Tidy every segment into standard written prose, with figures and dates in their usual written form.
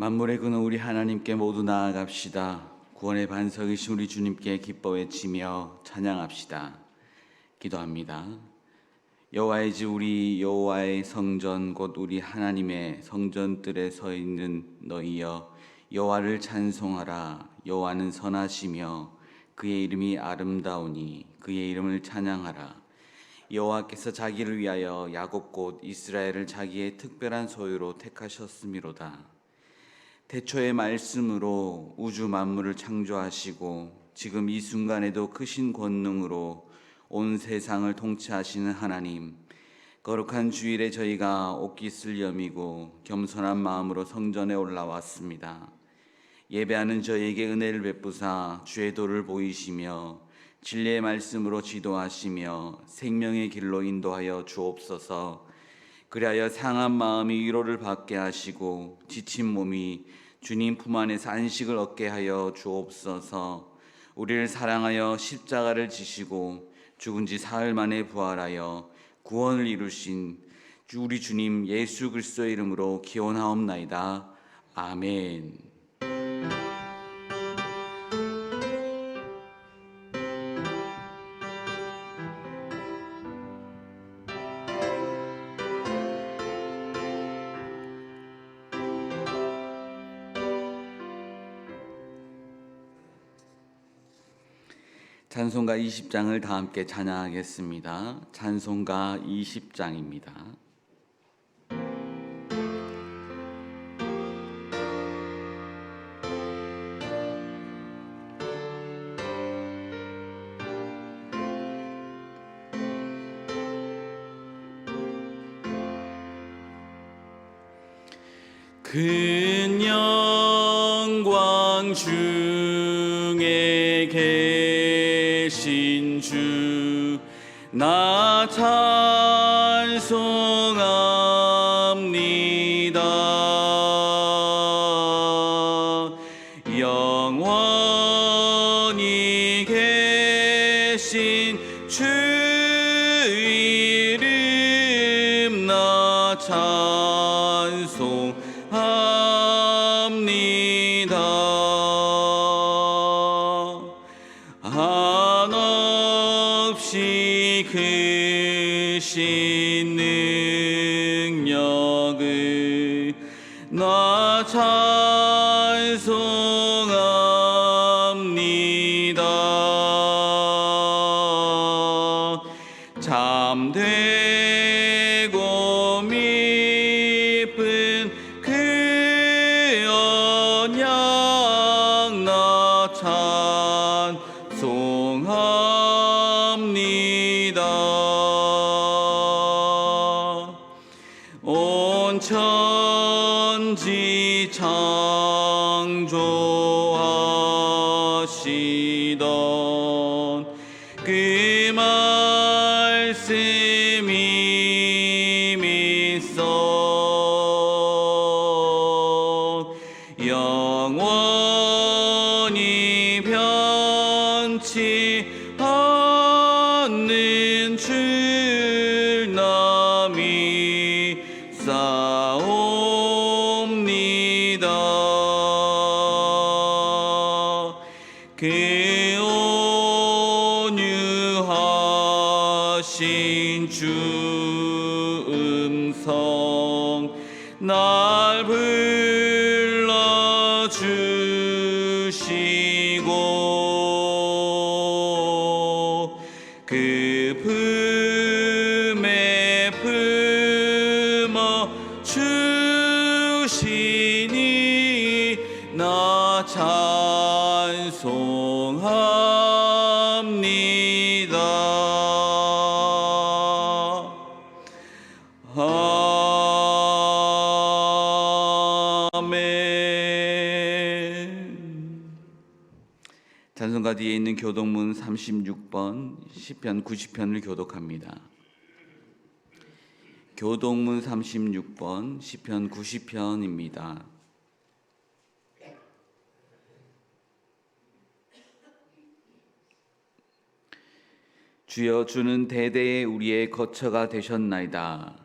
만물의 근원 우리 하나님께 모두 나아갑시다. 구원의 반석이신 우리 주님께 기뻐 외치며 찬양합시다. 기도합니다. 여호와의 집 우리 여호와의 성전 곧 우리 하나님의 성전들에 서 있는 너희여, 여호와를 찬송하라. 여호와는 선하시며 그의 이름이 아름다우니 그의 이름을 찬양하라. 여호와께서 자기를 위하여 야곱 곧 이스라엘을 자기의 특별한 소유로 택하셨음이로다. 태초의 말씀으로 우주 만물을 창조하시고 지금 이 순간에도 크신 권능으로 온 세상을 통치하시는 하나님, 거룩한 주일에 저희가 옷깃을 여미고 겸손한 마음으로 성전에 올라왔습니다. 예배하는 저에게 은혜를 베푸사 주의 도를 보이시며 진리의 말씀으로 지도하시며 생명의 길로 인도하여 주옵소서. 그리하여 상한 마음이 위로를 받게 하시고 지친 몸이 주님 품 안에서 안식을 얻게 하여 주옵소서. 우리를 사랑하여 십자가를 지시고 죽은 지 사흘 만에 부활하여 구원을 이루신 우리 주님 예수 그리스도의 이름으로 기원하옵나이다. 아멘. 찬송가 20장을 다 함께 찬양하겠습니다. 찬송가 20장입니다. 큰 영광 중에 계신 주 나 찬송합니다. 영원히 계신 주 이름 나 찬송합니다. 한없이 크신 능력을 나 찬송합니다. 참되고 미쁜 그 언약 나 찬송합니다. 온 천지 창조하시던 그 말씀이 믿어 영원히 변치 않는 줄 나 믿사옵니다. 그 온유하신 주 음성 날 불러주시고 그 품에 품어 주시니 나 찬송합니다. 찬송가 뒤에 있는 교독문 36번 시편 90편을 교독합니다. 교독문 36번 시편 90편입니다. 주여, 주는 대대에 우리의 거처가 되셨나이다.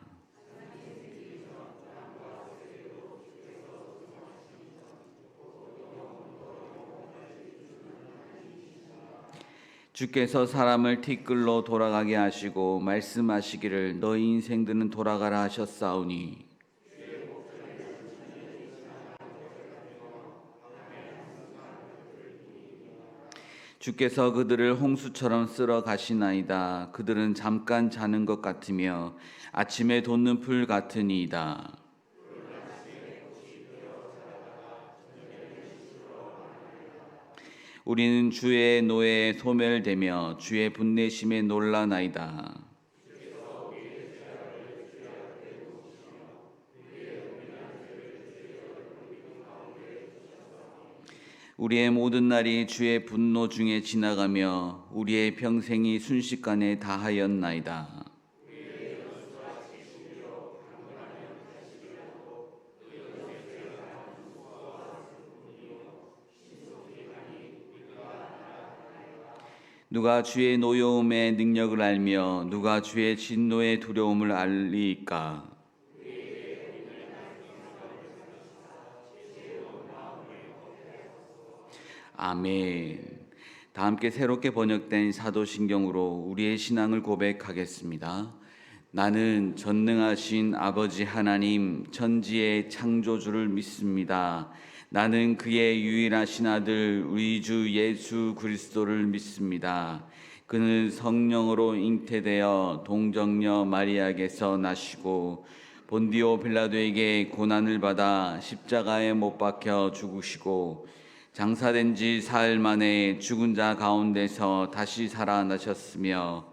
주께서 사람을 티끌로 돌아가게 하시고 말씀하시기를 너희 인생들은 돌아가라 하셨사오니 주께서 그들을 홍수처럼 쓸어 가시나이다. 그들은 잠깐 자는 것 같으며 아침에 돋는 풀 같으니이다. 우리는 주의 노예에 소멸되며 주의 분내심에 놀라나이다. 우리의 모든 날이 주의 분노 중에 지나가며 우리의 평생이 순식간에 다하였나이다. 누가 주의 노여움의 능력을 알며 누가 주의 진노의 두려움을 알리이까? 아멘. 다 함께 새롭게 번역된 사도신경으로 우리의 신앙을 고백하겠습니다. 나는 전능하신 아버지 하나님 천지의 창조주를 믿습니다. 나는 그의 유일하신 아들 우리 주 예수 그리스도를 믿습니다. 그는 성령으로 잉태되어 동정녀 마리아에게서 나시고 본디오 빌라도에게 고난을 받아 십자가에 못 박혀 죽으시고 장사된 지 사흘 만에 죽은 자 가운데서 다시 살아나셨으며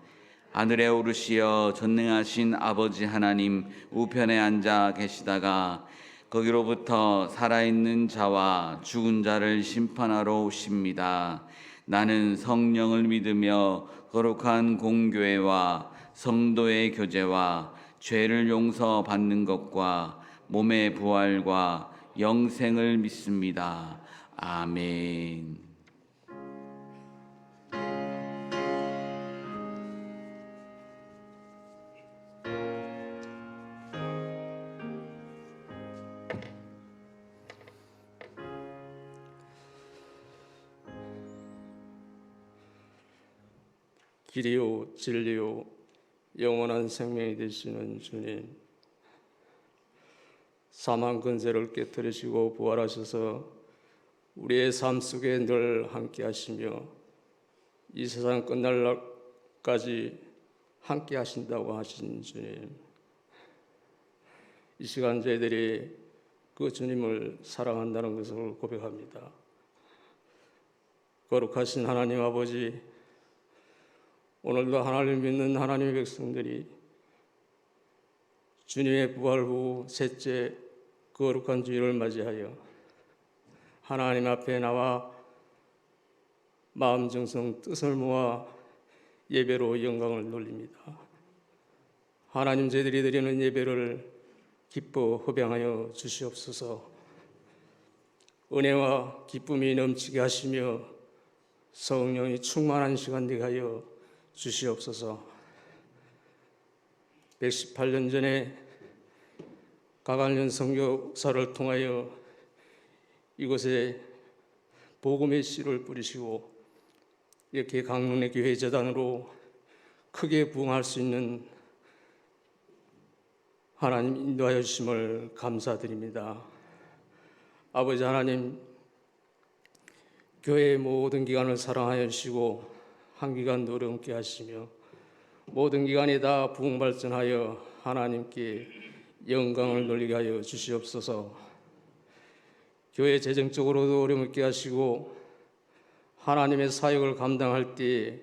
하늘에 오르시어 전능하신 아버지 하나님 우편에 앉아 계시다가 거기로부터 살아있는 자와 죽은 자를 심판하러 오십니다. 나는 성령을 믿으며 거룩한 공교회와 성도의 교제와 죄를 용서받는 것과 몸의 부활과 영생을 믿습니다. 아멘. 길이요 진리요 영원한 생명이 되시는 주님, 사망 근세를 깨뜨리시고 부활하셔서 우리의 삶 속에 늘 함께 하시며 이 세상 끝날 날까지 함께 하신다고 하신 주님, 이 시간 저희들이 그 주님을 사랑한다는 것을 고백합니다. 거룩하신 하나님 아버지, 오늘도 하나님을 믿는 하나님의 백성들이 주님의 부활 후 셋째 거룩한 주일을 맞이하여 하나님 앞에 나와 마음 정성 뜻을 모아 예배로 영광을 돌립니다. 하나님, 저희들이 드리는 예배를 기뻐 흡양하여 주시옵소서. 은혜와 기쁨이 넘치게 하시며 성령이 충만한 시간 되게 하여 주시옵소서. 118년 전에 가관련 선교사를 통하여 이곳에 복음의 씨를 뿌리시고 이렇게 강릉의 교회 재단으로 크게 부흥할 수 있는 하나님 인도하여 주심을 감사드립니다. 아버지 하나님, 교회의 모든 기관을 사랑하여 주시고 한 기간도 어렵게 하시며 모든 기관이 다 부흥 발전하여 하나님께 영광을 돌리게 하여 주시옵소서. 교회 재정적으로도 어려움게 하시고 하나님의 사역을 감당할 때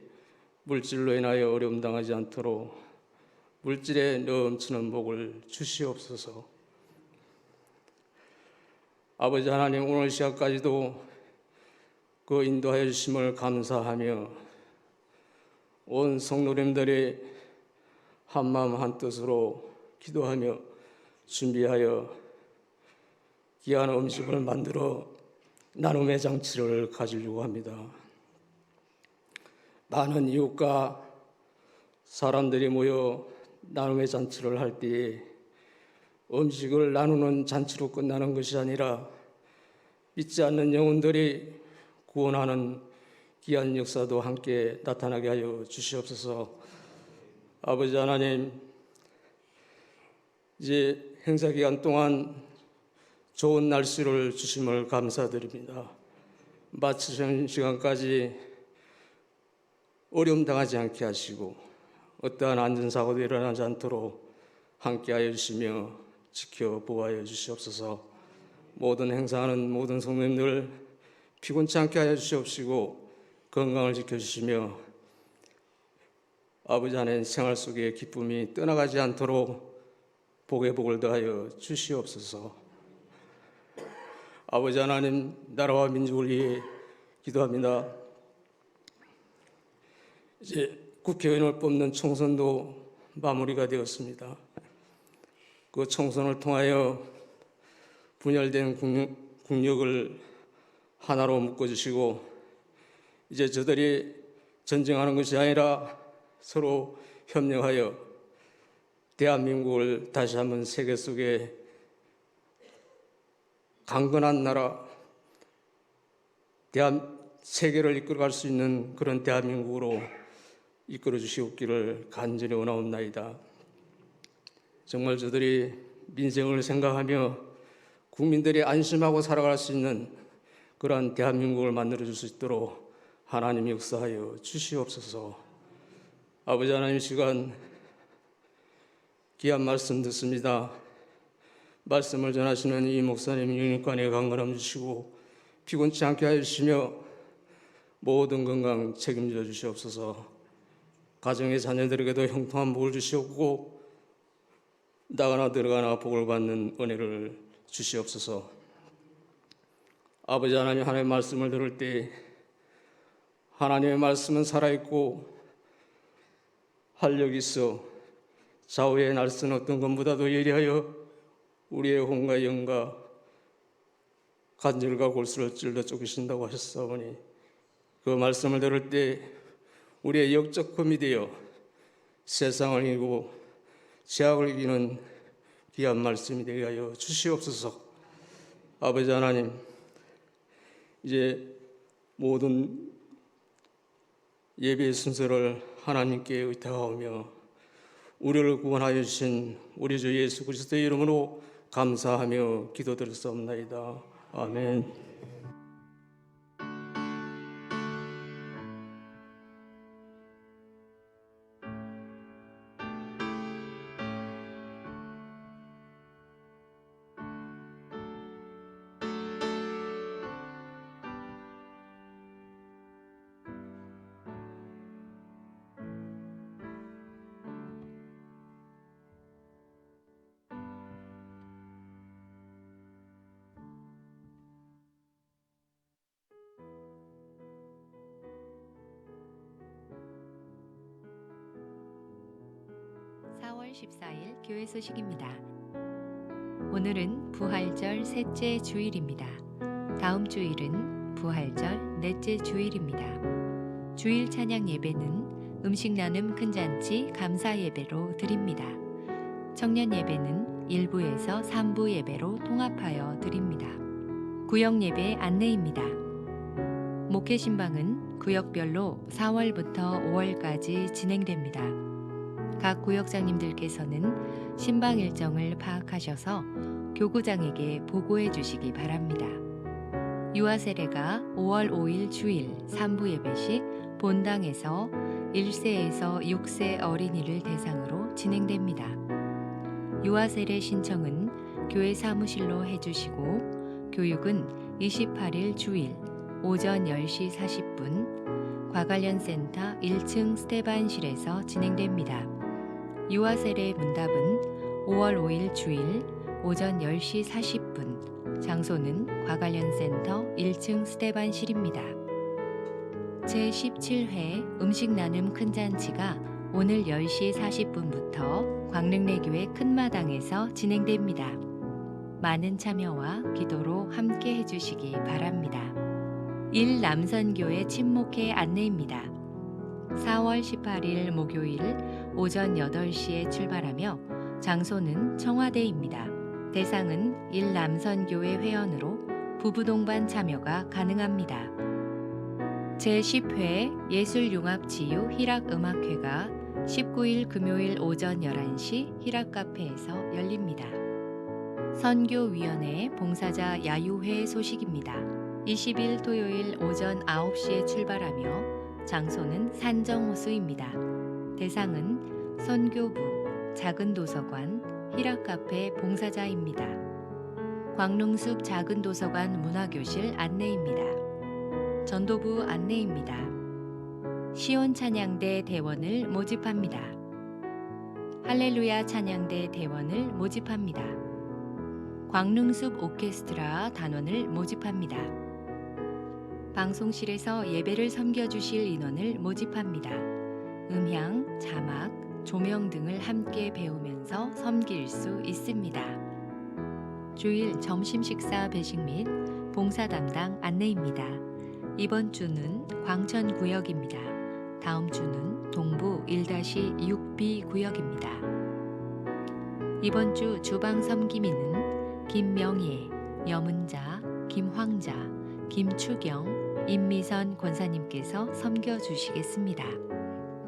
물질로 인하여 어려움 당하지 않도록 물질에 넘치는 복을 주시옵소서. 아버지 하나님, 오늘 시간까지도 그 인도하여 주심을 감사하며 온 성도님들이 한마음 한뜻으로 기도하며 준비하여 귀한 음식을 만들어 나눔의 장치를 가지려고 합니다. 많은 이웃과 사람들이 모여 나눔의 잔치를 할 때에 음식을 나누는 잔치로 끝나는 것이 아니라 믿지 않는 영혼들이 구원하는 귀한 역사도 함께 나타나게 하여 주시옵소서. 아버지 하나님, 이제 행사 기간 동안 좋은 날씨를 주심을 감사드립니다. 마치는 시간까지 어려움 당하지 않게 하시고 어떠한 안전사고도 일어나지 않도록 함께하여 주시며 지켜 보호하여 주시옵소서. 모든 행사하는 모든 성도님들 피곤치 않게 하여 주시옵시고 건강을 지켜주시며 아버지 하나님 생활 속에 기쁨이 떠나가지 않도록 복의 복을 더하여 주시옵소서. 아버지 하나님, 나라와 민족을 위해 기도합니다. 이제 국회의원을 뽑는 총선도 마무리가 되었습니다. 그 총선을 통하여 분열된 국력을 하나로 묶어주시고 이제 저들이 전쟁하는 것이 아니라 서로 협력하여 대한민국을 다시 한번 세계 속에 강건한 나라, 세계를 이끌어갈 수 있는 그런 대한민국으로 이끌어 주시옵기를 간절히 원하옵나이다. 정말 저들이 민생을 생각하며 국민들이 안심하고 살아갈 수 있는 그러한 대한민국을 만들어 줄 수 있도록 하나님 역사하여 주시옵소서. 아버지 하나님, 시간 귀한 말씀 듣습니다. 말씀을 전하시는 이 목사님 영육간에 강건함 주시고 피곤치 않게 하여 주시며 모든 건강 책임져 주시옵소서. 가정의 자녀들에게도 형통한 복을 주시옵고 나가나 들어가나 복을 받는 은혜를 주시옵소서. 아버지 하나님, 하나님의 말씀을 들을 때 하나님의 말씀은 살아있고 활력이 있어 좌우의 날선 어떤 것보다도 예리하여 우리의 혼과 영과 관절과 골수를 찔러 쪼개신다고 하셨사오니 그 말씀을 들을 때 우리의 영적 검이 되어 세상을 이기고 죄악을 이기는 귀한 말씀이 되게 하여 주시옵소서. 아버지 하나님, 이제 모든 예배의 순서를 하나님께 의탁하오며 우리를 구원하여 주신 우리 주 예수 그리스도의 이름으로 감사하며 기도드렸사옵나이다. 아멘. 4월 14일 교회 소식입니다. 오늘은 부활절 셋째 주일입니다. 다음 주일은 부활절 넷째 주일입니다. 주일 찬양 예배는 음식 나눔 큰 잔치 감사 예배로 드립니다. 청년 예배는 1부에서 3부 예배로 통합하여 드립니다. 구역 예배 안내입니다. 목회 신방은 구역별로 4월부터 5월까지 진행됩니다. 각 구역장님들께서는 신방 일정을 파악하셔서 교구장에게 보고해 주시기 바랍니다. 유아 세례가 5월 5일 주일 3부 예배 시 본당에서 1세에서 6세 어린이를 대상으로 진행됩니다. 유아 세례 신청은 교회 사무실로 해주시고 교육은 28일 주일 오전 10시 40분 과관련센터 1층 스테반실에서 진행됩니다. 유아 세례 문답은 5월 5일 주일 오전 10시 40분, 장소는 과관련센터 1층 스테반실입니다. 제17회 음식 나눔 큰 잔치가 오늘 10시 40분부터 광릉내교회 큰마당에서 진행됩니다. 많은 참여와 기도로 함께 해주시기 바랍니다. 1남선교회 친목회 안내입니다. 4월 18일 목요일 오전 8시에 출발하며 장소는 청와대입니다. 대상은 1남선교회 회원으로 부부 동반 참여가 가능합니다. 제10회 예술융합치유 희락음악회가 19일 금요일 오전 11시 희락카페에서 열립니다. 선교위원회 봉사자 야유회 소식입니다. 20일 토요일 오전 9시에 출발하며 장소는 산정호수입니다. 대상은 선교부, 작은도서관, 희락카페 봉사자입니다. 광릉숲 작은도서관 문화교실 안내입니다. 전도부 안내입니다. 시온찬양대 대원을 모집합니다. 할렐루야 찬양대 대원을 모집합니다. 광릉숲 오케스트라 단원을 모집합니다. 방송실에서 예배를 섬겨주실 인원을 모집합니다. 음향, 자막, 조명 등을 함께 배우면서 섬길 수 있습니다. 주일 점심 식사 배식 및 봉사 담당 안내입니다. 이번 주는 광천구역입니다. 다음 주는 동부 1-6B 구역입니다. 이번 주 주방 섬김인은 김명예, 여문자, 김황자, 김추경, 임미선 권사님께서 섬겨주시겠습니다.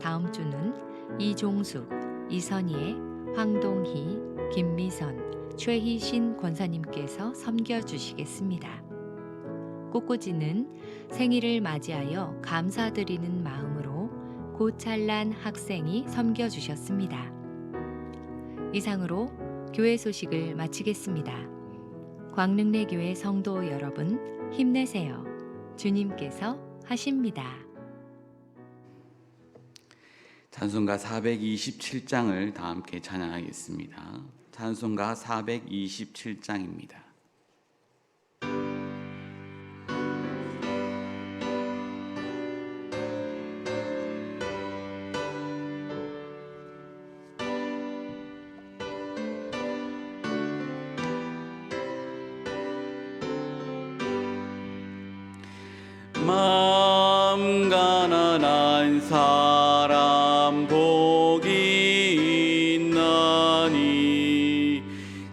다음 주는 이종숙, 이선예, 황동희, 김미선, 최희신 권사님께서 섬겨주시겠습니다. 꽃꽂이는 생일을 맞이하여 감사드리는 마음으로 고찰란 학생이 섬겨주셨습니다. 이상으로 교회 소식을 마치겠습니다. 광릉내교회 성도 여러분 힘내세요. 주님께서 하십니다. 찬송가 427장을 다 함께 찬양하겠습니다. 찬송가 427장입니다. 마음 가난한 사람 복이 있나니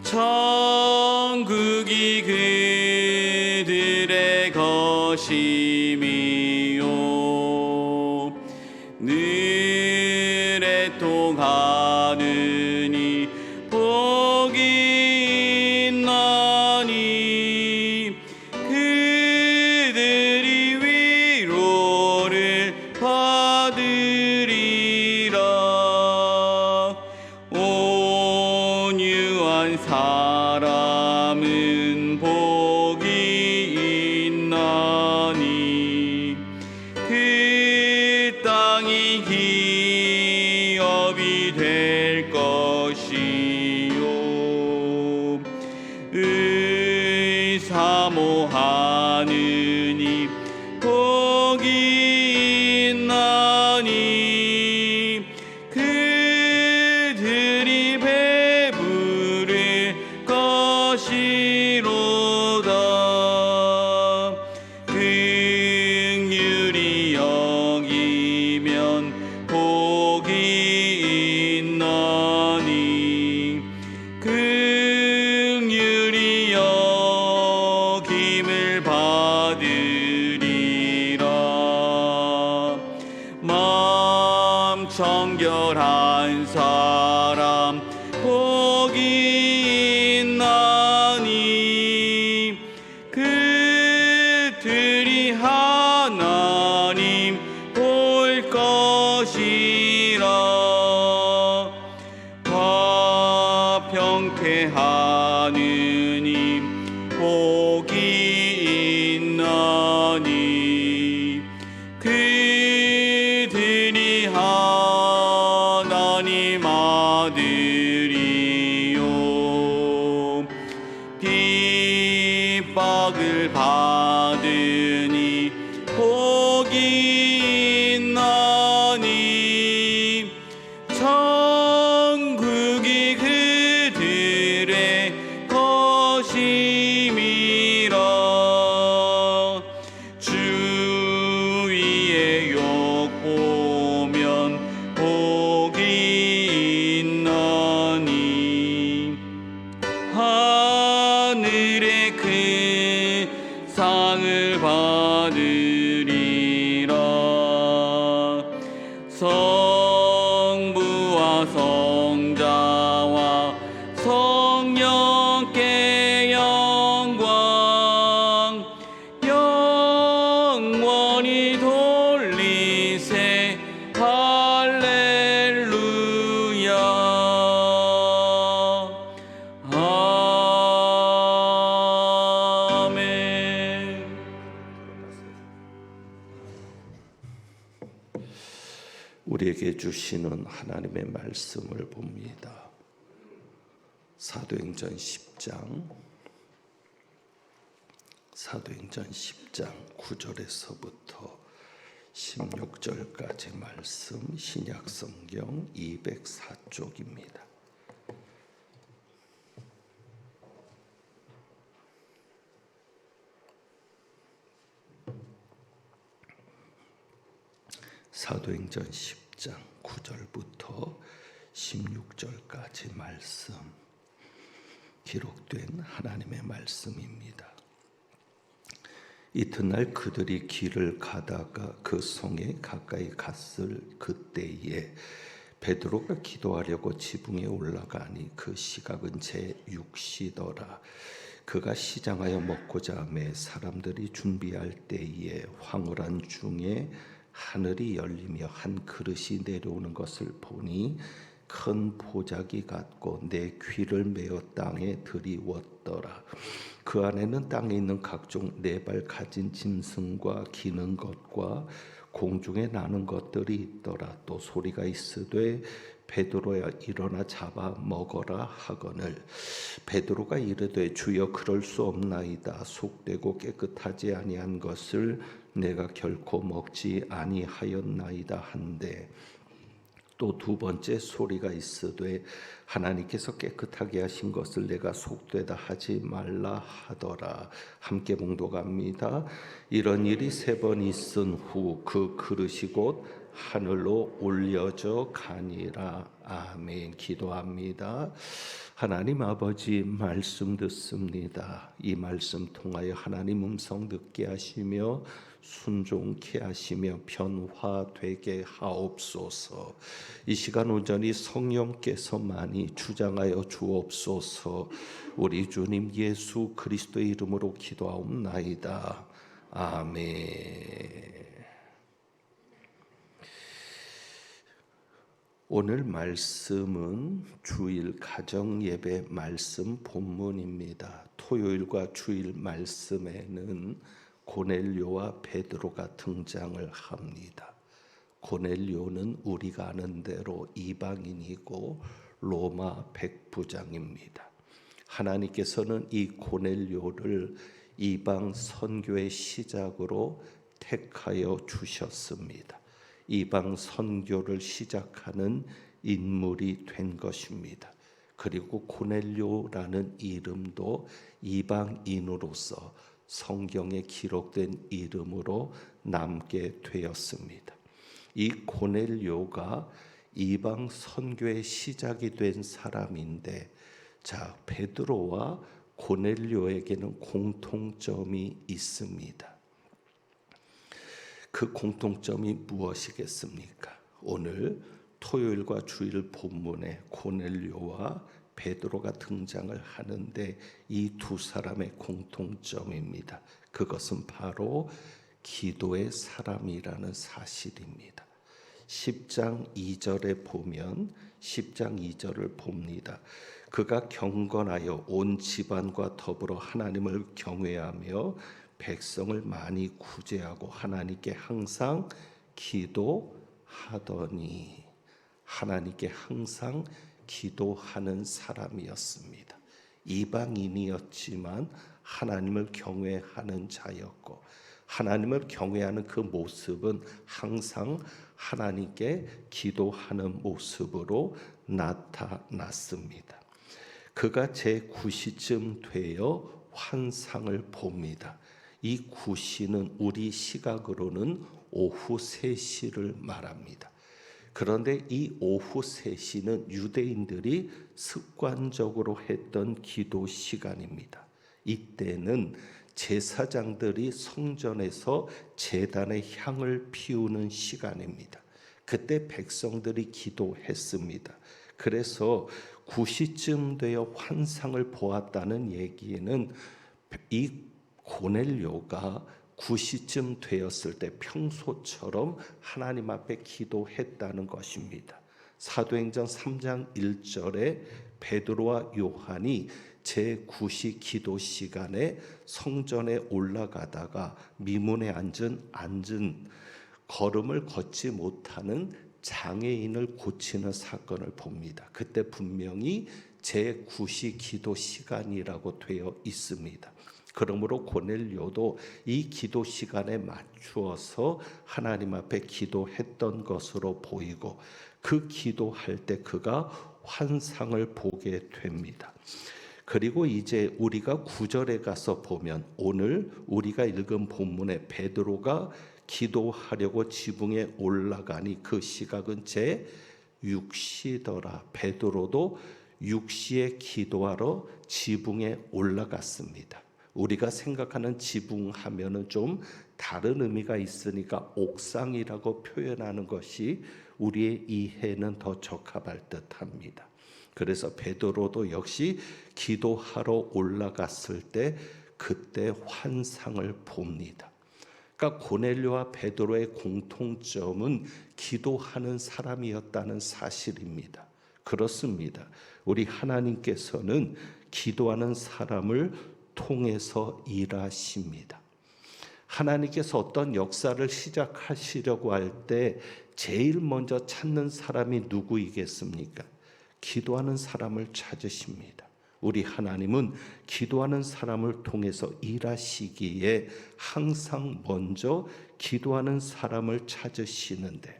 천국이 그들의 것임이요 늘 애통하느니 복이 있나니 그들이 위로를 받으리라. 온유한 사람은 복이 있나니 그 땅이 기업이 될 것이요 사모하느니 복이 있나니 그들이 배부를 것이로다. 긍휼히 여기면 복이 있나니 긍휼히 여김을 받으리라. 마음 정결한 사람 복이 있나니 그들이 하나님 볼 것이라. 화평케 하느니 복이 있나니 그들이 하나님 아들이요 핍박을 받으니 복이 있나니 천국이 그들의 것임이라. 주위의 욕 보면 복이 있나니 하늘의 그 상을 받으리라. 우리에게 주시는 하나님의 말씀을 봅니다. 사도행전 10장 9절에서부터 16절까지 말씀, 신약성경 204쪽입니다. 사도행전 10장 9절부터 16절까지 말씀, 기록된 하나님의 말씀입니다. 이튿날 그들이 길을 가다가 그 성에 가까이 갔을 그때에 베드로가 기도하려고 지붕에 올라가니 그 시각은 제6시더라. 그가 시장하여 먹고자 하매 사람들이 준비할 때에 황홀한 중에 하늘이 열리며 한 그릇이 내려오는 것을 보니 큰 보자기 같고 내 귀를 메어 땅에 들이웠더라. 그 안에는 땅에 있는 각종 네 발 가진 짐승과 기는 것과 공중에 나는 것들이 있더라. 또 소리가 있으되 베드로야 일어나 잡아 먹어라 하거늘 베드로가 이르되 주여 그럴 수 없나이다. 속되고 깨끗하지 아니한 것을 내가 결코 먹지 아니하였나이다 한데 또 두 번째 소리가 있으되 하나님께서 깨끗하게 하신 것을 내가 속되다 하지 말라 하더라. 함께 봉독합니다. 이런 일이 세 번 있은 후 그 그릇이 곧 하늘로 올려져 가니라. 아멘. 기도합니다. 하나님 아버지 말씀 듣습니다. 이 말씀 통하여 하나님 음성 듣게 하시며 순종케 하시며 변화되게 하옵소서. 이 시간 온전히 성령께서 많이 주장하여 주옵소서. 우리 주님 예수 그리스도의 이름으로 기도하옵나이다. 아멘. 오늘 말씀은 주일 가정예배 말씀 본문입니다. 토요일과 주일 말씀에는 고넬료와 베드로가 등장을 합니다. 고넬료는 우리가 아는 대로 이방인이고 로마 백부장입니다. 하나님께서는 이 고넬료를 이방 선교의 시작으로 택하여 주셨습니다. 이방 선교를 시작하는 인물이 된 것입니다. 그리고 고넬료라는 이름도 이방인으로서 성경에 기록된 이름으로 남게 되었습니다. 이 고넬료가 이방 선교의 시작이 된 사람인데, 자, 베드로와 고넬료에게는 공통점이 있습니다. 그 공통점이 무엇이겠습니까? 오늘 토요일과 주일 본문에 고넬료와 베드로가 등장을 하는데 이 두 사람의 공통점입니다. 그것은 바로 기도의 사람이라는 사실입니다. 10장 2절에 보면 10장 2절을 봅니다. 그가 경건하여 온 집안과 더불어 하나님을 경외하며 백성을 많이 구제하고 하나님께 항상 기도하더니, 하나님께 항상 기도하는 사람이었습니다. 이방인이었지만 하나님을 경외하는 자였고, 하나님을 경외하는 그 모습은 항상 하나님께 기도하는 모습으로 나타났습니다. 그가 제9시쯤 되어 환상을 봅니다. 이 9시는 우리 시각으로는 오후 3시를 말합니다. 그런데 이 오후 3시는 유대인들이 습관적으로 했던 기도 시간입니다. 이때는 제사장들이 성전에서 제단에 향을 피우는 시간입니다. 그때 백성들이 기도했습니다. 그래서 9시쯤 되어 환상을 보았다는 얘기는 이 고넬료가 9시쯤 되었을 때 평소처럼 하나님 앞에 기도했다는 것입니다. 사도행전 3장 1절에 베드로와 요한이 제9시 기도 시간에 성전에 올라가다가 미문에 앉은 걸음을 걷지 못하는 장애인을 고치는 사건을 봅니다. 그때 분명히 제9시 기도 시간이라고 되어 있습니다. 그러므로 고넬료도 이 기도 시간에 맞추어서 하나님 앞에 기도했던 것으로 보이고 그 기도할 때 그가 환상을 보게 됩니다. 그리고 이제 우리가 9절에 가서 보면 오늘 우리가 읽은 본문에 베드로가 기도하려고 지붕에 올라가니 그 시각은 제6시더라. 베드로도 6시에 기도하러 지붕에 올라갔습니다. 우리가 생각하는 지붕 하면은 좀 다른 의미가 있으니까 옥상이라고 표현하는 것이 우리의 이해는 더 적합할 듯합니다. 그래서 베드로도 역시 기도하러 올라갔을 때 그때 환상을 봅니다. 그러니까 고넬료와 베드로의 공통점은 기도하는 사람이었다는 사실입니다. 그렇습니다. 우리 하나님께서는 기도하는 사람을 통해서 일하십니다. 하나님께서 어떤 역사를 시작하시려고 할 때 제일 먼저 찾는 사람이 누구이겠습니까? 기도하는 사람을 찾으십니다. 우리 하나님은 기도하는 사람을 통해서 일하시기에 항상 먼저 기도하는 사람을 찾으시는데,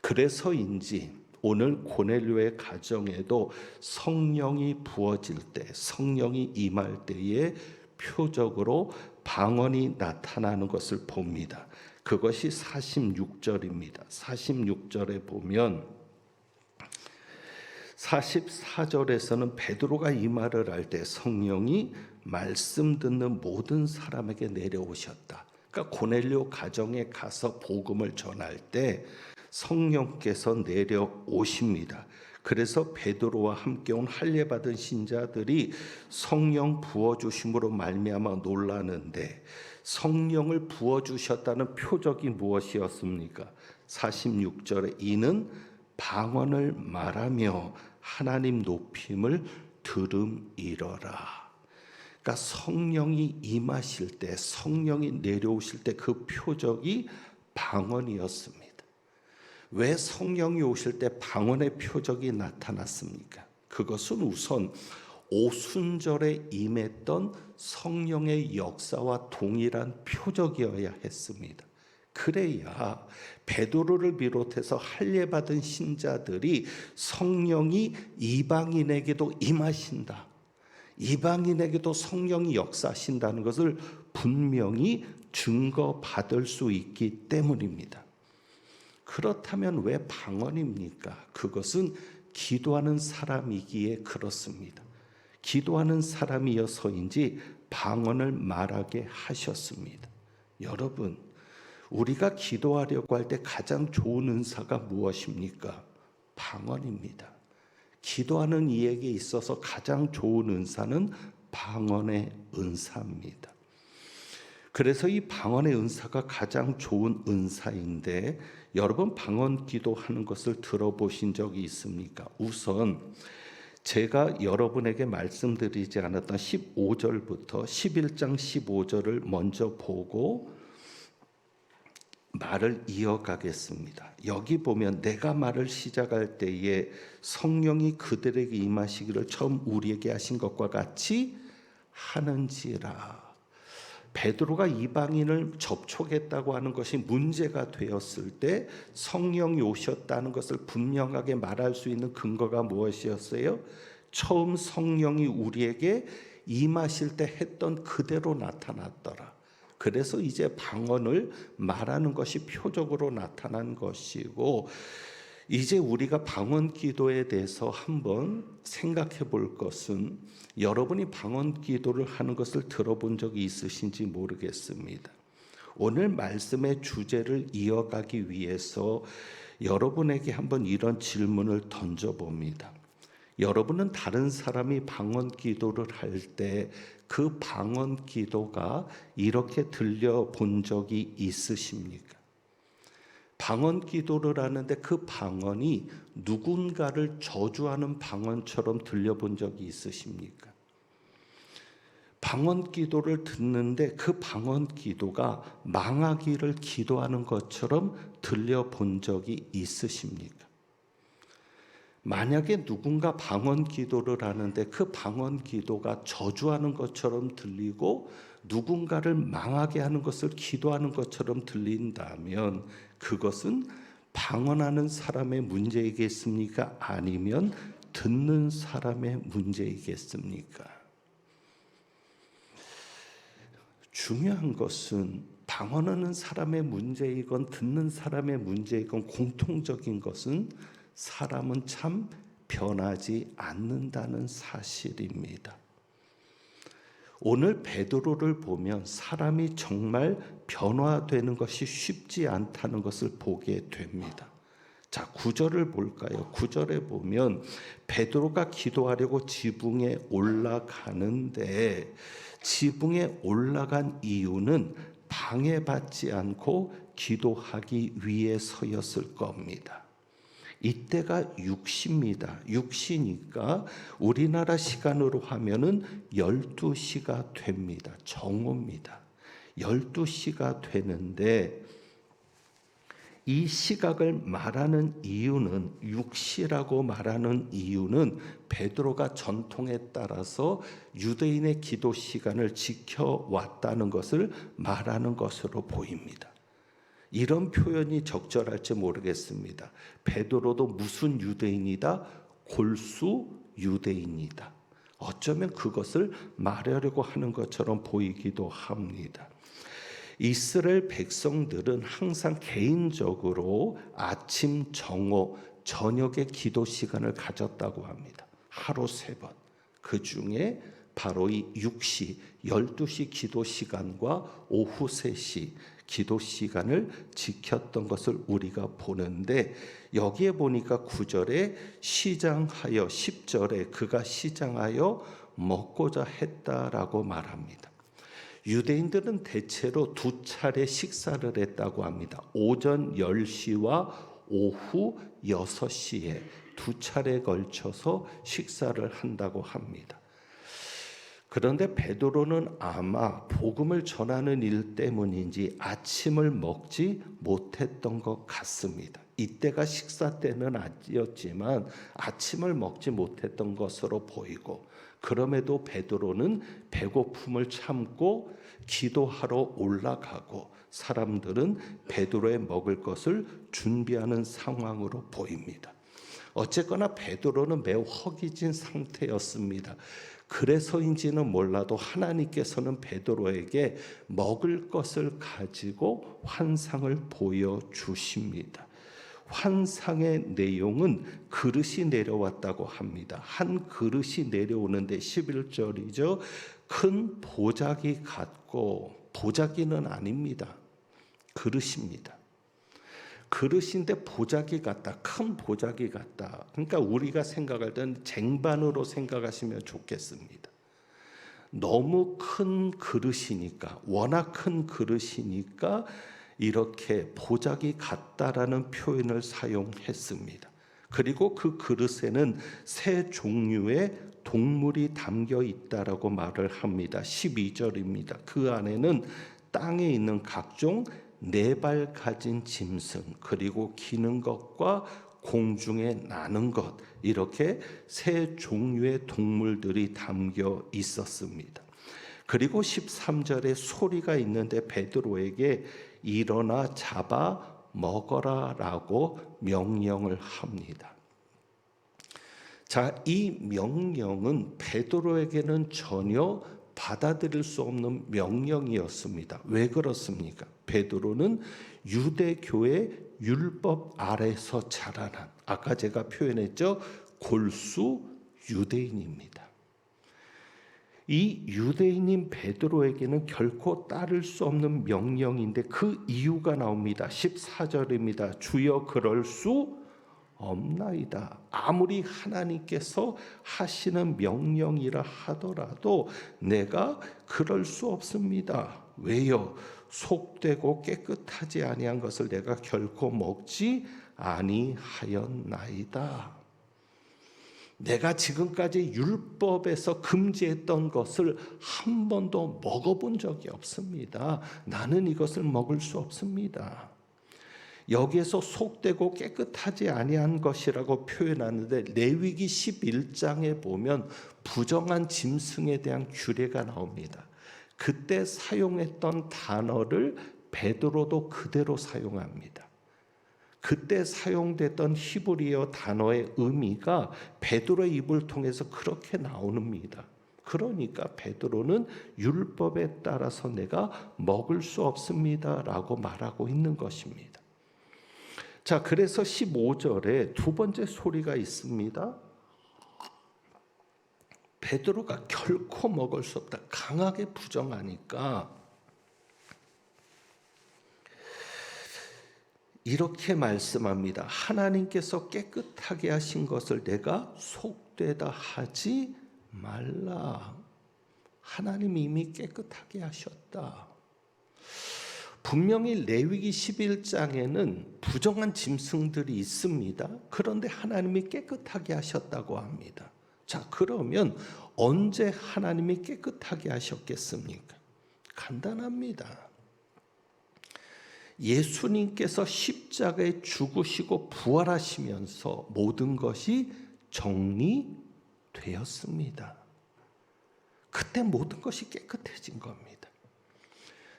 그래서인지 오늘 고넬료의 가정에도 성령이 부어질 때, 성령이 임할 때에 표적으로 방언이 나타나는 것을 봅니다. 그것이 46절입니다. 46절에 보면 44절에서는 베드로가 이 말을 할 때 성령이 말씀 듣는 모든 사람에게 내려오셨다. 그러니까 고넬료 가정에 가서 복음을 전할 때 성령께서 내려오십니다. 그래서 베드로와 함께 온 할례 받은 신자들이 성령 부어주심으로 말미암아 놀라는데, 성령을 부어주셨다는 표적이 무엇이었습니까? 46절에 이는 방언을 말하며 하나님 높임을 들음이러라. 그러니까 성령이 임하실 때, 성령이 내려오실 때 그 표적이 방언이었습니다. 왜 성령이 오실 때 방언의 표적이 나타났습니까? 그것은 우선 오순절에 임했던 성령의 역사와 동일한 표적이어야 했습니다. 그래야 베드로를 비롯해서 할례 받은 신자들이 성령이 이방인에게도 임하신다, 이방인에게도 성령이 역사하신다는 것을 분명히 증거받을 수 있기 때문입니다. 그렇다면 왜 방언입니까? 그것은 기도하는 사람이기에 그렇습니다. 기도하는 사람이어서인지 방언을 말하게 하셨습니다. 여러분, 우리가 기도하려고 할 때 가장 좋은 은사가 무엇입니까? 방언입니다. 기도하는 이에게 있어서 가장 좋은 은사는 방언의 은사입니다. 그래서 이 방언의 은사가 가장 좋은 은사인데, 여러분 방언 기도하는 것을 들어보신 적이 있습니까? 우선 제가 여러분에게 말씀드리지 않았던 15절부터 11장 15절을 먼저 보고 말을 이어가겠습니다. 여기 보면 내가 말을 시작할 때에 성령이 그들에게 임하시기를 처음 우리에게 하신 것과 같이 하는지라. 베드로가 이방인을 접촉했다고 하는 것이 문제가 되었을 때 성령이 오셨다는 것을 분명하게 말할 수 있는 근거가 무엇이었어요? 처음 성령이 우리에게 임하실 때 했던 그대로 나타났더라. 그래서 이제 방언을 말하는 것이 표적으로 나타난 것이고, 이제 우리가 방언 기도에 대해서 한번 생각해 볼 것은, 여러분이 방언 기도를 하는 것을 들어본 적이 있으신지 모르겠습니다. 오늘 말씀의 주제를 이어가기 위해서 여러분에게 한번 이런 질문을 던져봅니다. 여러분은 다른 사람이 방언 기도를 할 때 그 방언 기도가 이렇게 들려본 적이 있으십니까? 방언 기도를 하는데 그 방언이 누군가를 저주하는 방언처럼 들려본 적이 있으십니까? 방언 기도를 듣는데 그 방언 기도가 망하기를 기도하는 것처럼 들려본 적이 있으십니까? 만약에 누군가 방언 기도를 하는데 그 방언 기도가 저주하는 것처럼 들리고 누군가를 망하게 하는 것을 기도하는 것처럼 들린다면 그것은 방언하는 사람의 문제이겠습니까? 아니면 듣는 사람의 문제이겠습니까? 중요한 것은 방언하는 사람의 문제이건 듣는 사람의 문제이건 공통적인 것은 사람은 참 변하지 않는다는 사실입니다. 오늘 베드로를 보면 사람이 정말 변화되는 것이 쉽지 않다는 것을 보게 됩니다. 자, 9절을 볼까요? 9절에 보면 베드로가 기도하려고 지붕에 올라가는데 지붕에 올라간 이유는 방해받지 않고 기도하기 위해서였을 겁니다. 이때가 6시입니다. 6시니까 우리나라 시간으로 하면은 12시가 됩니다. 정오입니다. 12시가 되는데 이 시각을 말하는 이유는 6시라고 말하는 이유는 베드로가 전통에 따라서 유대인의 기도 시간을 지켜왔다는 것을 말하는 것으로 보입니다. 이런 표현이 적절할지 모르겠습니다. 베드로도 무슨 유대인이다? 골수 유대인이다. 어쩌면 그것을 말하려고 하는 것처럼 보이기도 합니다. 이스라엘 백성들은 항상 개인적으로 아침, 정오, 저녁에 기도 시간을 가졌다고 합니다. 하루 3번. 그 중에 바로 이 6시, 12시 기도 시간과 오후 3시 기도 시간을 지켰던 것을 우리가 보는데 여기에 보니까 9절에 시장하여 10절에 그가 시장하여 먹고자 했다라고 말합니다. 유대인들은 대체로 2차례 식사를 했다고 합니다. 오전 10시와 오후 6시에 2차례에 걸쳐서 식사를 한다고 합니다. 그런데 베드로는 아마 복음을 전하는 일 때문인지 아침을 먹지 못했던 것 같습니다. 이때가 식사 때는 아니었지만 아침을 먹지 못했던 것으로 보이고 그럼에도 베드로는 배고픔을 참고 기도하러 올라가고 사람들은 베드로의 먹을 것을 준비하는 상황으로 보입니다. 어쨌거나 베드로는 매우 허기진 상태였습니다. 그래서인지는 몰라도 하나님께서는 베드로에게 먹을 것을 가지고 환상을 보여주십니다. 환상의 내용은 그릇이 내려왔다고 합니다. 한 그릇이 내려오는데 11절이죠. 큰 보자기 같고 보자기는 아닙니다. 그릇입니다. 그릇인데 보자기 같다. 큰 보자기 같다. 그러니까 우리가 생각할 때는 쟁반으로 생각하시면 좋겠습니다. 너무 큰 그릇이니까 워낙 큰 그릇이니까 이렇게 보자기 같다라는 표현을 사용했습니다. 그리고 그 그릇에는 세 종류의 동물이 담겨 있다라고 말을 합니다. 12절입니다. 그 안에는 땅에 있는 각종 4발 가진 짐승 그리고 기는 것과 공중에 나는 것 이렇게 세 종류의 동물들이 담겨 있었습니다. 그리고 13절에 소리가 있는데 베드로에게 일어나 잡아 먹어라라고 명령을 합니다. 자, 이 명령은 베드로에게는 전혀 받아들일 수 없는 명령이었습니다. 왜 그렇습니까? 베드로는 유대교의 율법 아래서 자라난 아까 제가 표현했죠. 골수 유대인입니다. 이 유대인인 베드로에게는 결코 따를 수 없는 명령인데 그 이유가 나옵니다. 14절입니다. 주여 그럴 수 없나이다. 아무리 하나님께서 하시는 명령이라 하더라도 내가 그럴 수 없습니다. 왜요? 속되고 깨끗하지 아니한 것을 내가 결코 먹지 아니하였나이다. 내가 지금까지 율법에서 금지했던 것을 한 번도 먹어본 적이 없습니다. 나는 이것을 먹을 수 없습니다. 여기에서 속되고 깨끗하지 아니한 것이라고 표현하는데 레위기 11장에 보면 부정한 짐승에 대한 규례가 나옵니다. 그때 사용했던 단어를 베드로도 그대로 사용합니다. 그때 사용됐던 히브리어 단어의 의미가 베드로의 입을 통해서 그렇게 나옵니다. 그러니까 베드로는 율법에 따라서 내가 먹을 수 없습니다라고 말하고 있는 것입니다. 자, 그래서 15절에 두 번째 소리가 있습니다. 베드로가 결코 먹을 수 없다. 강하게 부정하니까 이렇게 말씀합니다. 하나님께서 깨끗하게 하신 것을 내가 속되다 하지 말라. 하나님이 이미 깨끗하게 하셨다. 분명히 레위기 11장에는 부정한 짐승들이 있습니다. 그런데 하나님이 깨끗하게 하셨다고 합니다. 자, 그러면 언제 하나님이 깨끗하게 하셨겠습니까? 간단합니다. 예수님께서 십자가에 죽으시고 부활하시면서 모든 것이 정리되었습니다. 그때 모든 것이 깨끗해진 겁니다.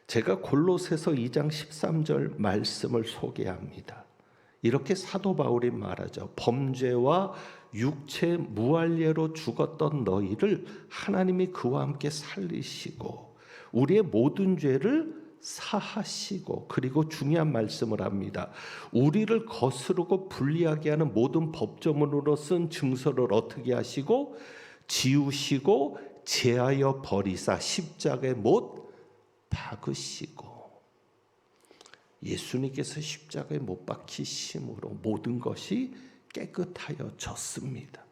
제가 골로새서 2장 13절 말씀을 소개합니다. 이렇게 사도 바울이 말하죠. 범죄와 육체 무할례로 죽었던 너희를 하나님이 그와 함께 살리시고 우리의 모든 죄를 사하시고, 그리고 중요한 말씀을 합니다. 우리를 거스르고 불리하게 하는 모든 법조문으로 쓴 증서를 어떻게 하시고 지우시고 제하여 버리사 십자가에 못 박으시고. 예수님께서 십자가에 못 박히심으로 모든 것이 깨끗하여졌습니다.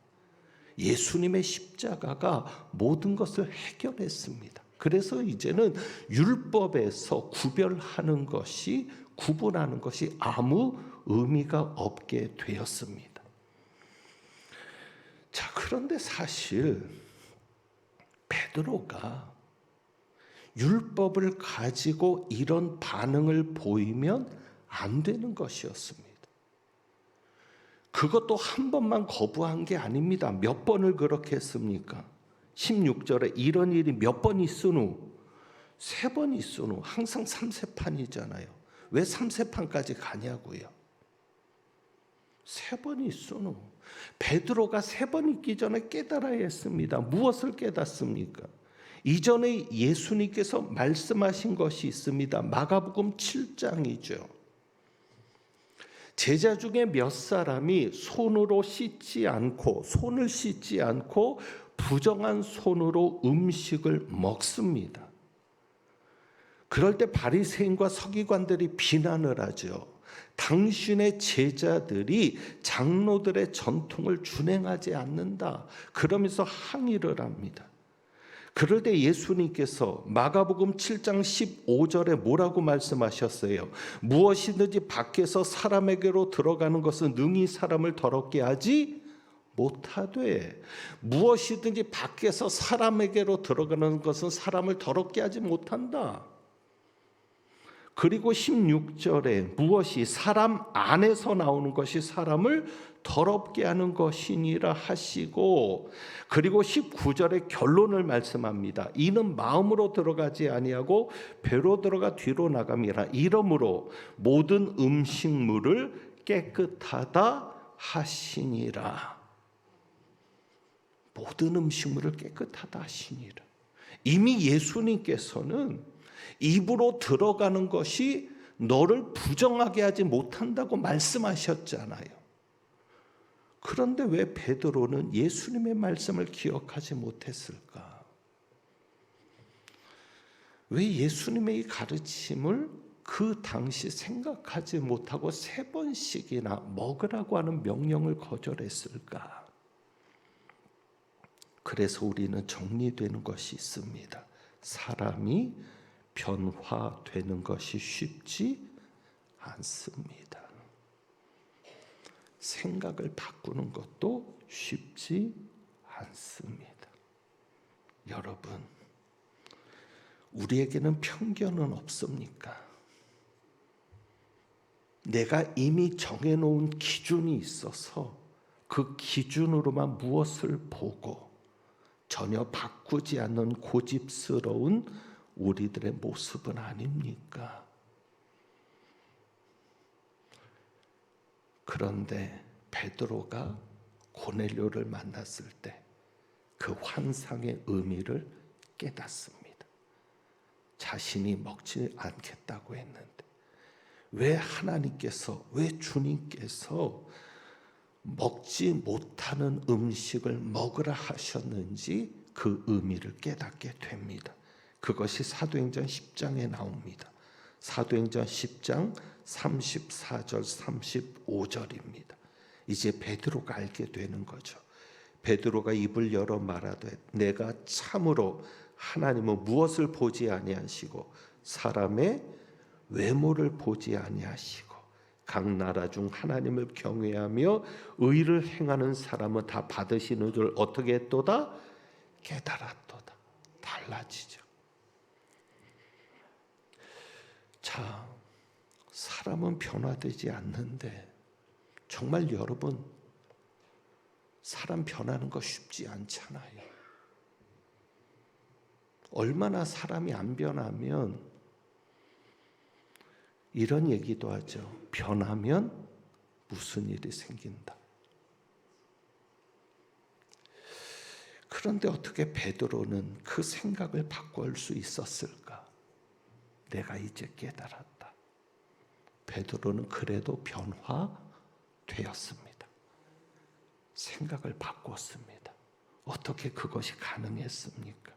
예수님의 십자가가 모든 것을 해결했습니다. 그래서 이제는 율법에서 구별하는 것이, 구분하는 것이 아무 의미가 없게 되었습니다. 자, 그런데 사실 베드로가 율법을 가지고 이런 반응을 보이면 안 되는 것이었습니다. 그것도 한 번만 거부한 게 아닙니다. 몇 번을 그렇게 했습니까? 16절에 이런 일이 몇 번 있으누? 3번 있으누. 항상 3세판이잖아요. 왜 3세판까지 가냐고요? 3번 있으누. 베드로가 3번 있기 전에 깨달아야 했습니다. 무엇을 깨닫습니까? 이전에 예수님께서 말씀하신 것이 있습니다. 마가복음 7장이죠. 제자 중에 몇 사람이 손을 씻지 않고 부정한 손으로 음식을 먹습니다. 그럴 때 바리새인과 서기관들이 비난을 하죠. 당신의 제자들이 장로들의 전통을 준행하지 않는다. 그러면서 항의를 합니다. 그럴 때 예수님께서 마가복음 7장 15절에 뭐라고 말씀하셨어요? 무엇이든지 밖에서 사람에게로 들어가는 것은 능히 사람을 더럽게 하지 못하되, 무엇이든지 밖에서 사람에게로 들어가는 것은 사람을 더럽게 하지 못한다. 그리고 16절에 무엇이 사람 안에서 나오는 것이 사람을 더럽게 하는 것이니라 하시고, 그리고 19절에 결론을 말씀합니다. 이는 마음으로 들어가지 아니하고 배로 들어가 뒤로 나감이라. 이러므로 모든 음식물을 깨끗하다 하시니라. 모든 음식물을 깨끗하다 하시니라. 이미 예수님께서는 입으로 들어가는 것이 너를 부정하게 하지 못한다고 말씀하셨잖아요. 그런데 왜 베드로는 예수님의 말씀을 기억하지 못했을까? 왜 예수님의 이 가르침을 그 당시 생각하지 못하고 3번씩이나 먹으라고 하는 명령을 거절했을까? 그래서 우리는 정리되는 것이 있습니다. 사람이 변화되는 것이 쉽지 않습니다. 생각을 바꾸는 것도 쉽지 않습니다. 여러분, 우리에게는 편견은 없습니까? 내가 이미 정해놓은 기준이 있어서 그 기준으로만 무엇을 보고 전혀 바꾸지 않는 고집스러운 우리들의 모습은 아닙니까? 그런데 베드로가 고넬료를 만났을 때 그 환상의 의미를 깨닫습니다. 자신이 먹지 않겠다고 했는데 왜 하나님께서, 왜 주님께서 먹지 못하는 음식을 먹으라 하셨는지 그 의미를 깨닫게 됩니다. 그것이 사도행전 10장에 나옵니다. 사도행전 10장 34절 35절입니다. 이제 베드로가 알게 되는 거죠. 베드로가 입을 열어 말하되 내가 참으로 하나님은 무엇을 보지 아니하시고 사람의 외모를 보지 아니하시고 각 나라 중 하나님을 경외하며 의를 행하는 사람은 다 받으시는 줄 어떻게 했도다? 깨달았도다. 달라지죠. 자, 사람은 변화되지 않는데 정말 여러분, 사람 변하는 거 쉽지 않잖아요. 얼마나 사람이 안 변하면 이런 얘기도 하죠. 변하면 무슨 일이 생긴다. 그런데 어떻게 베드로는 그 생각을 바꿀 수 있었을까? 내가 이제 깨달았다. 베드로는 그래도 변화되었습니다. 생각을 바꿨습니다. 어떻게 그것이 가능했습니까?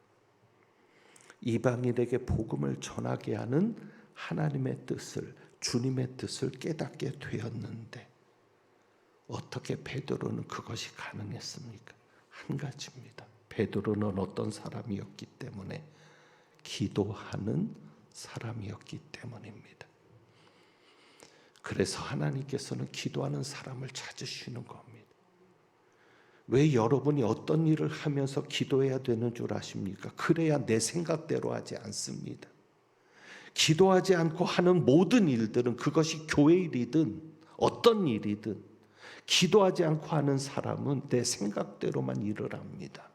이방인에게 복음을 전하게 하는 하나님의 뜻을, 주님의 뜻을 깨닫게 되었는데 어떻게 베드로는 그것이 가능했습니까? 한 가지입니다. 베드로는 어떤 사람이었기 때문에? 기도하는 사람이었기 때문입니다. 그래서 하나님께서는 기도하는 사람을 찾으시는 겁니다. 왜 여러분이 어떤 일을 하면서 기도해야 되는 줄 아십니까? 그래야 내 생각대로 하지 않습니다. 기도하지 않고 하는 모든 일들은, 그것이 교회 일이든 어떤 일이든, 기도하지 않고 하는 사람은 내 생각대로만 일을 합니다.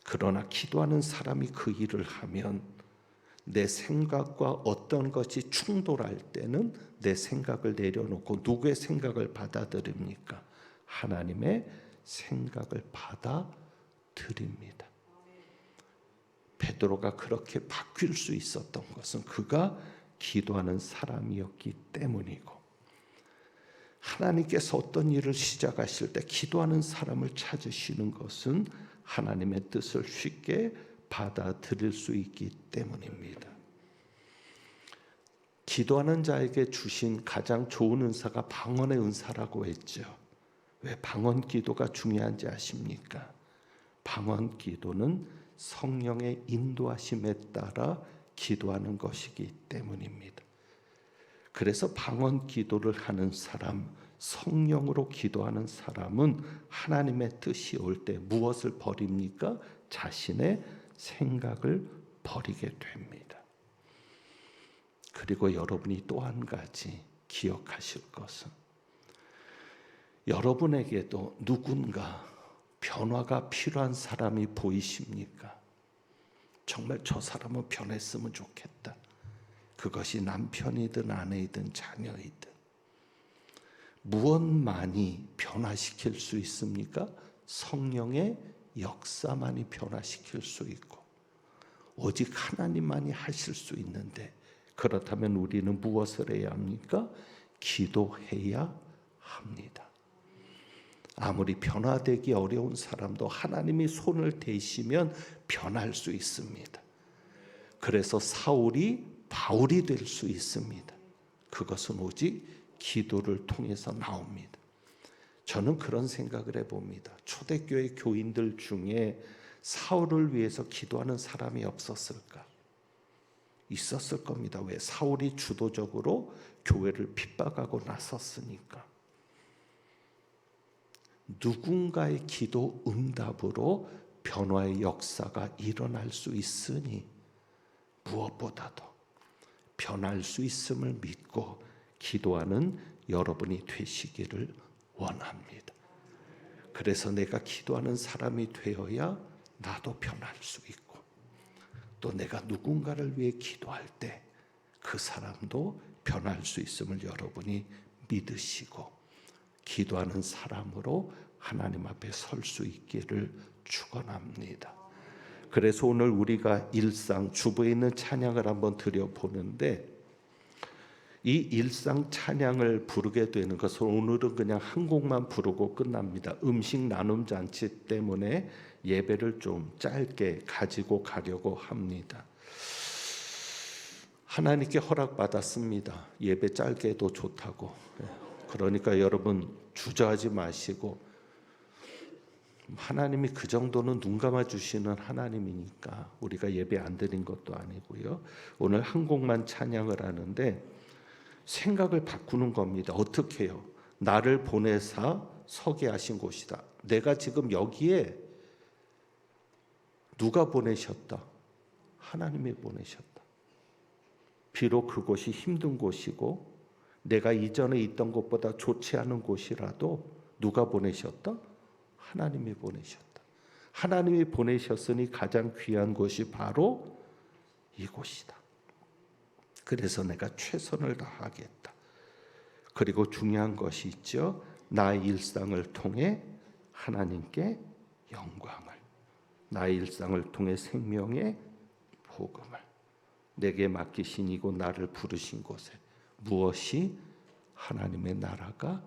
그러나 기도하는 사람이 그 일을 하면 내 생각과 어떤 것이 충돌할 때는 내 생각을 내려놓고 누구의 생각을 받아들입니까? 하나님의 생각을 받아들입니다. 베드로가 그렇게 바뀔 수 있었던 것은 그가 기도하는 사람이었기 때문이고, 하나님께서 어떤 일을 시작하실 때 기도하는 사람을 찾으시는 것은 하나님의 뜻을 쉽게 받아들일 수 있기 때문입니다. 기도하는 자에게 주신 가장 좋은 은사가 방언의 은사라고 했죠. 왜 방언 기도가 중요한지 아십니까? 방언 기도는 성령의 인도하심에 따라 기도하는 것이기 때문입니다. 그래서 방언 기도를 하는 사람, 성령으로 기도하는 사람은 하나님의 뜻이 올 때 무엇을 버립니까? 자신의 생각을 버리게 됩니다. 그리고 여러분이 또 한 가지 기억하실 것은, 여러분에게도 누군가 변화가 필요한 사람이 보이십니까? 정말 저 사람은 변했으면 좋겠다. 그것이 남편이든 아내이든 자녀이든. 무엇만이 변화시킬 수 있습니까? 성령의 역사만이 변화시킬 수 있고, 오직 하나님만이 하실 수 있는데, 그렇다면 우리는 무엇을 해야 합니까? 기도해야 합니다. 아무리 변화되기 어려운 사람도 하나님이 손을 대시면 변할 수 있습니다. 그래서 사울이 바울이 될 수 있습니다. 그것은 오직 기도를 통해서 나옵니다. 저는 그런 생각을 해봅니다. 초대교회 교인들 중에 사울을 위해서 기도하는 사람이 없었을까? 있었을 겁니다. 왜? 사울이 주도적으로 교회를 핍박하고 나섰으니까. 누군가의 기도 응답으로 변화의 역사가 일어날 수 있으니 무엇보다도 변할 수 있음을 믿고 기도하는 여러분이 되시기를 원합니다. 그래서 내가 기도하는 사람이 되어야 나도 변할 수 있고, 또 내가 누군가를 위해 기도할 때 그 사람도 변할 수 있음을 여러분이 믿으시고 기도하는 사람으로 하나님 앞에 설 수 있기를 축원합니다. 그래서 오늘 우리가 일상 주부에 있는 찬양을 한번 드려보는데, 이 일상 찬양을 부르게 되는 것은 오늘은 그냥 한 곡만 부르고 끝납니다. 음식 나눔 잔치 때문에 예배를 좀 짧게 가지고 가려고 합니다. 하나님께 허락받았습니다. 예배 짧게 해도 좋다고. 그러니까 여러분 주저하지 마시고, 하나님이 그 정도는 눈 감아 주시는 하나님이니까 우리가 예배 안 드린 것도 아니고요. 오늘 한 곡만 찬양을 하는데 생각을 바꾸는 겁니다. 어떻게 해요? 나를 보내사 서게 하신 곳이다. 내가 지금 여기에 누가 보내셨다? 하나님이 보내셨다. 비록 그곳이 힘든 곳이고 내가 이전에 있던 곳보다 좋지 않은 곳이라도 누가 보내셨다? 하나님이 보내셨다. 하나님이 보내셨으니 가장 귀한 곳이 바로 이곳이다. 그래서 내가 최선을 다하겠다. 그리고 중요한 것이 있죠. 나의 일상을 통해 하나님께 영광을, 나의 일상을 통해 생명의 복음을, 내게 맡기신 이곳 나를 부르신 곳에 무엇이 하나님의 나라가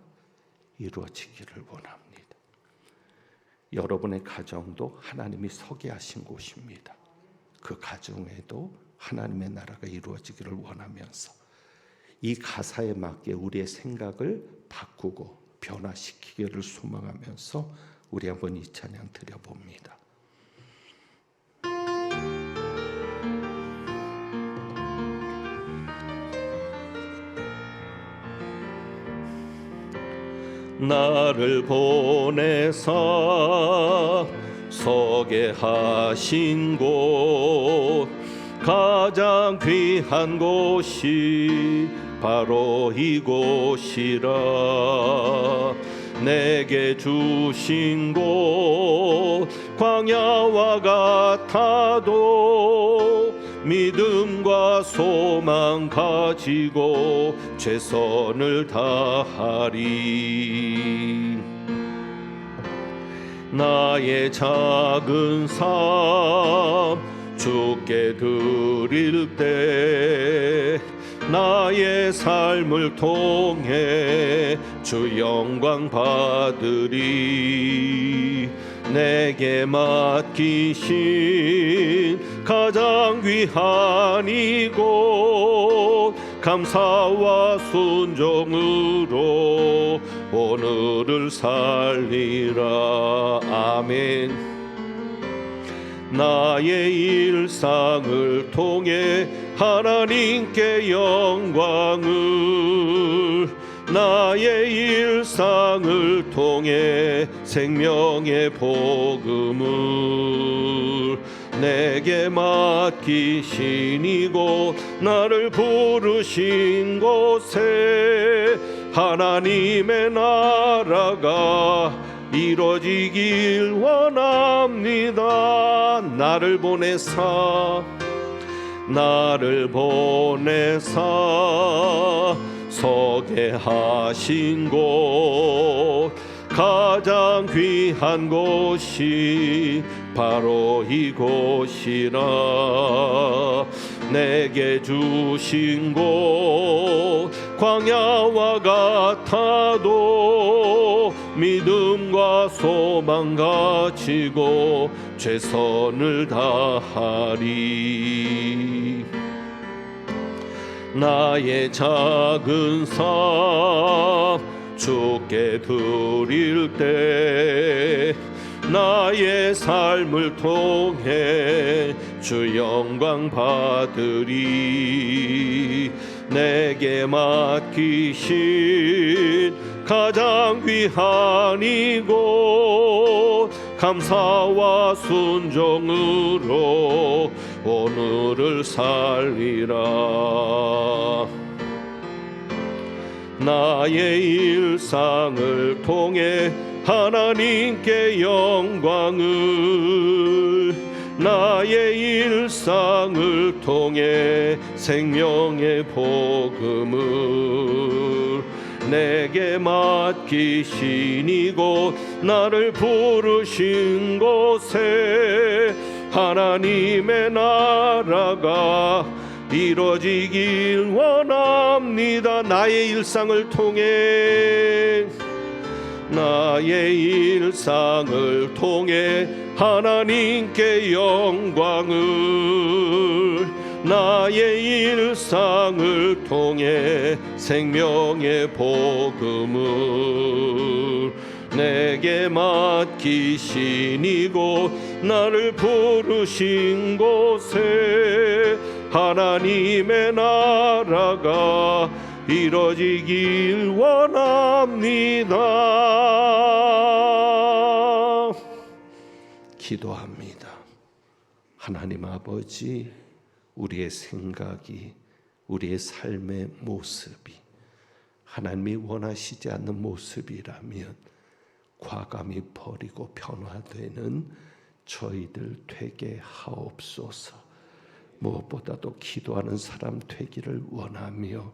이루어지기를 원합니다. 여러분의 가정도 하나님이 서게 하신 곳입니다. 그 가정에도 하나님의 나라가 이루어지기를 원하면서 이 가사에 맞게 우리의 생각을 바꾸고 변화시키기를 소망하면서 우리 한번 이 찬양 드려봅니다. 나를 보내사 서게 하신 곳, 가장 귀한 곳이 바로 이곳이라. 내게 주신 곳 광야와 같아도 믿음과 소망 가지고 최선을 다하리. 나의 작은 삶 주께 드릴 때 나의 삶을 통해 주 영광 받으리. 내게 맡기신 가장 귀한 이곳 감사와 순종으로 오늘을 살리라. 아멘. 나의 일상을 통해 하나님께 영광을, 나의 일상을 통해 생명의 복음을, 내게 맡기신 이곳 나를 부르신 곳에 하나님의 나라가 이루어지길 원합니다. 나를 보내사 서게 하신 곳, 가장 귀한 곳이 바로 이곳이라. 내게 주신 곳 광야와 같아도 믿음과 소망 가지고 최선을 다하리. 나의 작은 삶 주께 드릴 때 나의 삶을 통해 주 영광 받으리. 내게 맡기신 가장 귀한 이곳 감사와 순종으로 오늘을 살리라. 나의 일상을 통해 하나님께 영광을, 나의 일상을 통해 생명의 복음을 내게 맡기신 이곳 나를 부르신 곳에 하나님의 나라가 이루어지길 원합니다. 나의 일상을 통해, 나의 일상을 통해 하나님께 영광을, 나의 일상을 통해 생명의 복음을 내게 맡기신 이곳 나를 부르신 곳에 하나님의 나라가 이루어지길 원합니다. 기도합니다. 하나님 아버지, 우리의 생각이, 우리의 삶의 모습이 하나님이 원하시지 않는 모습이라면 과감히 버리고 변화되는 저희들 되게 하옵소서. 무엇보다도 기도하는 사람 되기를 원하며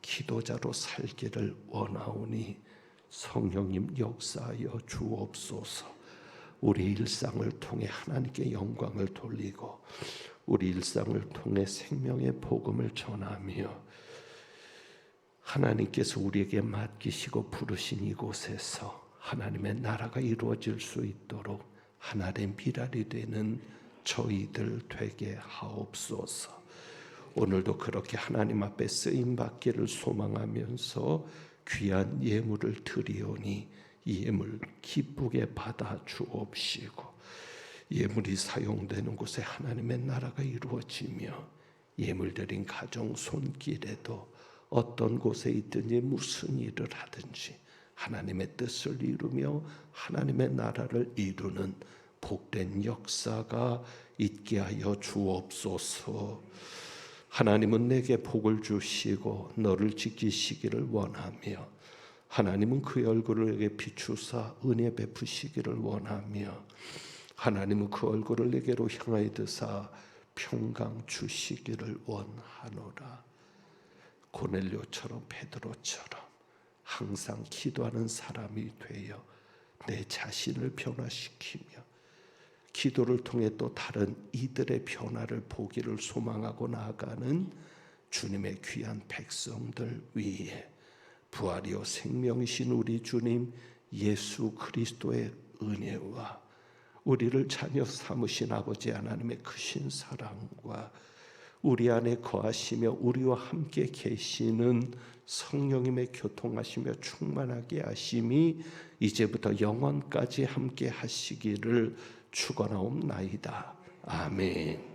기도자로 살기를 원하오니 성령님 역사하여 주옵소서. 우리 일상을 통해 하나님께 영광을 돌리고 우리 일상을 통해 생명의 복음을 전하며 하나님께서 우리에게 맡기시고 부르신 이곳에서 하나님의 나라가 이루어질 수 있도록 하나님의 미랄이 되는 저희들 되게 하옵소서. 오늘도 그렇게 하나님 앞에 쓰임받기를 소망하면서 귀한 예물을 드리오니 이 예물 기쁘게 받아 주옵시고 예물이 사용되는 곳에 하나님의 나라가 이루어지며 예물 드린 가정 손길에도 어떤 곳에 있든지 무슨 일을 하든지 하나님의 뜻을 이루며 하나님의 나라를 이루는 복된 역사가 있게 하여 주옵소서. 하나님은 내게 복을 주시고 너를 지키시기를 원하며 하나님은 그의 얼굴을 내게 비추사 은혜 베푸시기를 원하며 하나님은 그 얼굴을 내게로 향하여 드사 평강 주시기를 원하노라. 고넬료처럼 베드로처럼 항상 기도하는 사람이 되어 내 자신을 변화시키며 기도를 통해 또 다른 이들의 변화를 보기를 소망하고 나아가는 주님의 귀한 백성들 위에 부활이요 생명이신 우리 주님 예수 그리스도의 은혜와 우리를 자녀 삼으신 아버지 하나님의 크신 사랑과 우리 안에 거하시며 우리와 함께 계시는 성령님의 교통하시며 충만하게 하심이 이제부터 영원까지 함께 하시기를 축원하옵나이다. 아멘.